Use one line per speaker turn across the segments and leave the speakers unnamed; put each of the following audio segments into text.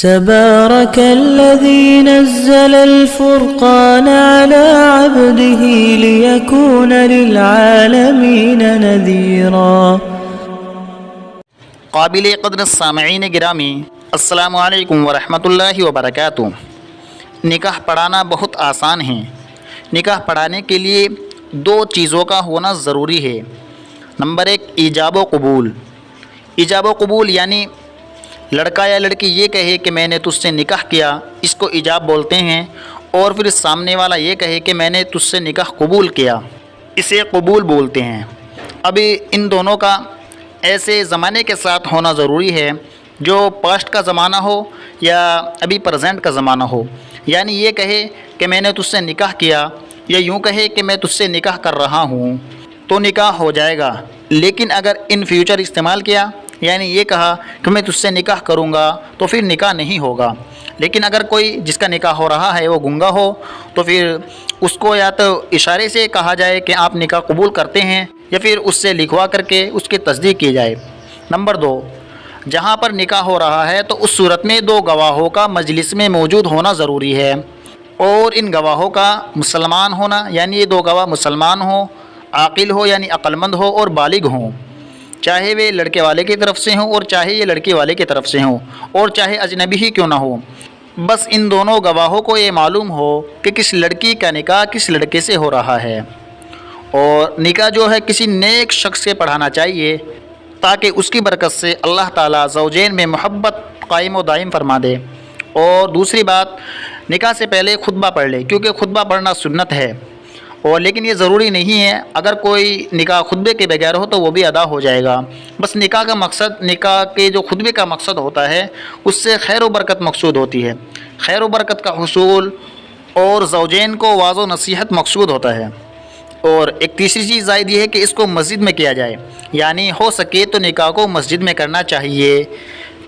تبارك الذي نزل الفرقان على عبده ليكون للعالمين نذيرا۔
قابل قدر سامعین گرامی، السلام علیکم ورحمۃ اللہ وبرکاتہ۔ نکاح پڑھانا بہت آسان ہے۔ نکاح پڑھانے کے لیے دو چیزوں کا ہونا ضروری ہے۔ نمبر 1، ایجاب و قبول۔ ایجاب و قبول یعنی لڑکا یا لڑکی یہ کہے کہ میں نے تجھ سے نکاح کیا، اس کو ایجاب بولتے ہیں، اور پھر سامنے والا یہ کہے کہ میں نے تجھ سے نکاح قبول کیا، اسے قبول بولتے ہیں۔ ابھی ان دونوں کا ایسے زمانے کے ساتھ ہونا ضروری ہے جو پاسٹ کا زمانہ ہو یا ابھی پریزنٹ کا زمانہ ہو، یعنی یہ کہے کہ میں نے تجھ سے نکاح کیا یا یوں کہے کہ میں تجھ سے نکاح کر رہا ہوں تو نکاح ہو جائے گا۔ لیکن اگر ان فیوچر استعمال کیا، یعنی یہ کہا کہ میں تجھ سے نکاح کروں گا، تو پھر نکاح نہیں ہوگا۔ لیکن اگر کوئی جس کا نکاح ہو رہا ہے وہ گنگا ہو تو پھر اس کو یا تو اشارے سے کہا جائے کہ آپ نکاح قبول کرتے ہیں، یا پھر اس سے لکھوا کر کے اس کی تصدیق کی جائے۔ نمبر 2، جہاں پر نکاح ہو رہا ہے تو اس صورت میں 2 گواہوں کا مجلس میں موجود ہونا ضروری ہے، اور ان گواہوں کا مسلمان ہونا، یعنی یہ 2 گواہ مسلمان ہوں، عاقل ہو یعنی عقلمند ہو، اور بالغ ہوں، چاہے وہ لڑکے والے کی طرف سے ہوں اور چاہے یہ لڑکی والے کی طرف سے ہوں، اور چاہے اجنبی ہی کیوں نہ ہو۔ بس ان دونوں گواہوں کو یہ معلوم ہو کہ کس لڑکی کا نکاح کس لڑکے سے ہو رہا ہے، اور نکاح جو ہے کسی نیک شخص سے پڑھانا چاہیے تاکہ اس کی برکت سے اللہ تعالیٰ زوجین میں محبت قائم و دائم فرما دے۔ اور دوسری بات، نکاح سے پہلے خطبہ پڑھ لے، کیونکہ خطبہ پڑھنا سنت ہے، اور لیکن یہ ضروری نہیں ہے، اگر کوئی نکاح خطبے کے بغیر ہو تو وہ بھی ادا ہو جائے گا۔ بس نکاح کا مقصد، نکاح کے جو خطبے کا مقصد ہوتا ہے اس سے خیر و برکت مقصود ہوتی ہے، خیر و برکت کا حصول، اور زوجین کو واعظ و نصیحت مقصود ہوتا ہے۔ اور ایک تیسری چیز زائد یہ ہے کہ اس کو مسجد میں کیا جائے، یعنی ہو سکے تو نکاح کو مسجد میں کرنا چاہیے،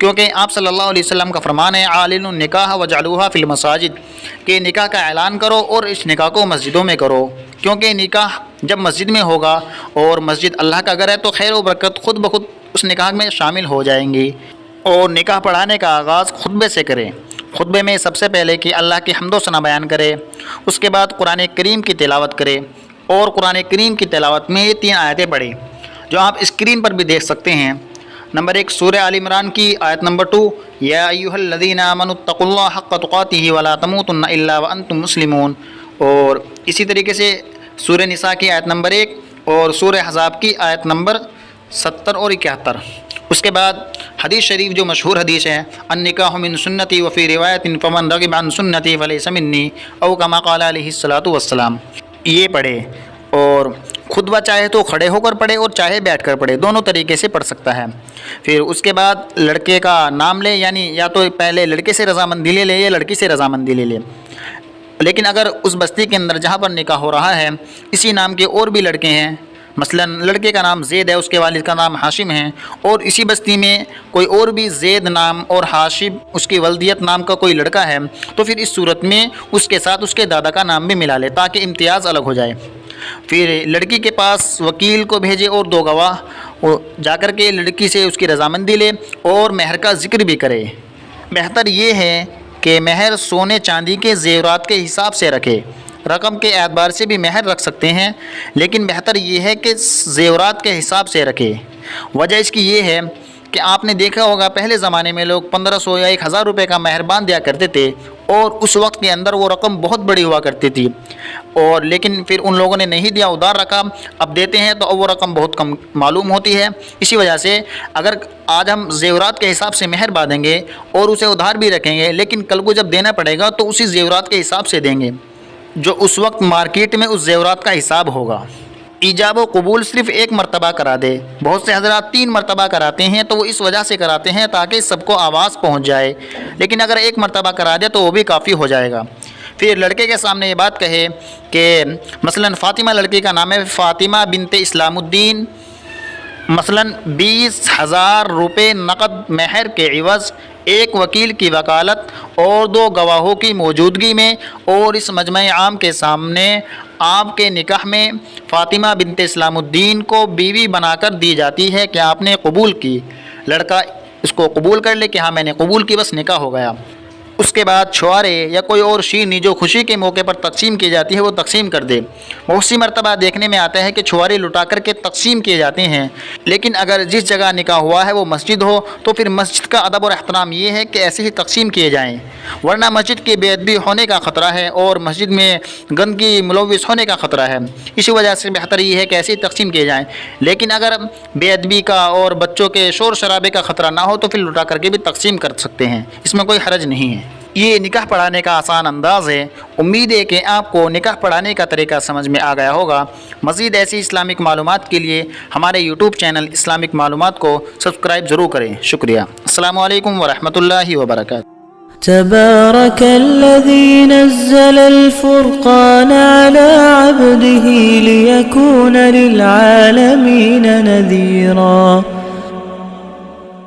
کیونکہ آپ صلی اللہ علیہ وسلم کا فرمان ہے اعلنوا النکاح وجعلوها فی المساجد، کہ نکاح کا اعلان کرو اور اس نکاح کو مسجدوں میں کرو، کیونکہ نکاح جب مسجد میں ہوگا اور مسجد اللہ کا گھر ہے تو خیر و برکت خود بخود اس نکاح میں شامل ہو جائیں گی۔ اور نکاح پڑھانے کا آغاز خطبے سے کریں۔ خطبے میں سب سے پہلے کہ اللہ کی حمد و ثنا بیان کرے، اس کے بعد قرآن کریم کی تلاوت کرے، اور قرآن کریم کی تلاوت میں یہ 3 آیتیں پڑھیں جو آپ اسکرین پر بھی دیکھ سکتے ہیں۔ نمبر 1، سورہ آل عمران کی آیت نمبر 2، یا ایھا الذین آمنوا اتقوا اللہ حق تقاتہ ولا تموتن الا وانتم مسلمون، اور اسی طریقے سے سورہ نساء کی آیت نمبر 1 اور سورہ احزاب کی آیت نمبر 70 اور 71۔ اس کے بعد حدیث شریف جو مشہور حدیث ہے، النکاح من سنتی وفی روایت فمن رغب عن سنتی فلیس منی، او کما قال علیہ الصلوۃ والسلام، یہ پڑھے۔ اور خطبہ چاہے تو کھڑے ہو کر پڑھے اور چاہے بیٹھ کر پڑھے، دونوں طریقے سے پڑھ سکتا ہے۔ پھر اس کے بعد لڑکے کا نام لے، یعنی یا تو پہلے لڑکے سے رضامندی لے لے یا لڑکی سے رضامندی لے لے۔ لیکن اگر اس بستی کے اندر جہاں پر نکاح ہو رہا ہے اسی نام کے اور بھی لڑکے ہیں، مثلا لڑکے کا نام زید ہے، اس کے والد کا نام ہاشم ہے، اور اسی بستی میں کوئی اور بھی زید نام اور ہاشم اس کی ولدیت نام کا کوئی لڑکا ہے، تو پھر اس صورت میں اس کے ساتھ اس کے دادا کا نام بھی ملا لے تاکہ امتیاز الگ ہو جائے۔ پھر لڑکی کے پاس وکیل کو بھیجے اور 2 گواہ جا کر کے لڑکی سے اس کی رضامندی لے اور مہر کا ذکر بھی کرے۔ بہتر یہ ہے کہ مہر سونے چاندی کے زیورات کے حساب سے رکھے، رقم کے اعتبار سے بھی مہر رکھ سکتے ہیں، لیکن بہتر یہ ہے کہ زیورات کے حساب سے رکھے۔ وجہ اس کی یہ ہے کہ آپ نے دیکھا ہوگا پہلے زمانے میں لوگ 1500 یا 1000 روپے کا مہر باندھ دیا کرتے تھے، اور اس وقت کے اندر وہ رقم بہت بڑی ہوا کرتی تھی، اور لیکن پھر ان لوگوں نے نہیں دیا، ادھار رکھا، اب دیتے ہیں تو اب وہ رقم بہت کم معلوم ہوتی ہے۔ اسی وجہ سے اگر آج ہم زیورات کے حساب سے مہر باندھیں گے اور اسے ادھار بھی رکھیں گے، لیکن کل کو جب دینا پڑے گا تو اسی زیورات کے حساب سے دیں گے جو اس وقت مارکیٹ میں اس زیورات کا حساب ہوگا۔ ایجاب و قبول صرف 1 مرتبہ کرا دے، بہت سے حضرات 3 مرتبہ کراتے ہیں، تو وہ اس وجہ سے کراتے ہیں تاکہ سب کو آواز پہنچ جائے، لیکن اگر 1 مرتبہ کرا دے تو وہ بھی کافی ہو جائے گا۔ پھر لڑکے کے سامنے یہ بات کہے کہ مثلا فاطمہ لڑکی کا نام ہے، فاطمہ بنت اسلام الدین، مثلا 20,000 روپے نقد مہر کے عوض 1 وکیل کی وکالت اور 2 گواہوں کی موجودگی میں اور اس مجمع عام کے سامنے آپ کے نکاح میں فاطمہ بنت اسلام الدین کو بیوی بنا کر دی جاتی ہے کہ آپ نے قبول کی۔ لڑکا اس کو قبول کر لے کہ ہاں میں نے قبول کی، بس نکاح ہو گیا۔ اس کے بعد چھوارے یا کوئی اور شیرنی جو خوشی کے موقع پر تقسیم کی جاتی ہے وہ تقسیم کر دے۔ بہت سی مرتبہ دیکھنے میں آتا ہے کہ چھوارے لٹا کر کے تقسیم کیے جاتے ہیں، لیکن اگر جس جگہ نکاح ہوا ہے وہ مسجد ہو تو پھر مسجد کا ادب اور احترام یہ ہے کہ ایسے ہی تقسیم کیے جائیں، ورنہ مسجد کی بے ادبی ہونے کا خطرہ ہے اور مسجد میں گندگی ملوث ہونے کا خطرہ ہے۔ اسی وجہ سے بہتر یہ ہے کہ ایسے ہی تقسیم کیے جائیں، لیکن اگر بے ادبی کا اور بچوں کے شور شرابے کا خطرہ نہ ہو تو پھر لٹا کر کے بھی تقسیم کر سکتے ہیں، اس میں کوئی حرج نہیں ہے۔ یہ نکاح پڑھانے کا آسان انداز ہے۔ امید ہے کہ آپ کو نکاح پڑھانے کا طریقہ سمجھ میں آ گیا ہوگا۔ مزید ایسی اسلامک معلومات کے لیے ہمارے یوٹیوب چینل اسلامک معلومات کو سبسکرائب ضرور کریں۔ شکریہ۔ السلام علیکم ورحمۃ اللہ وبرکاتہ۔
تبارك الذي نزل الفرقان على عبده ليكون للعالمين نذيرا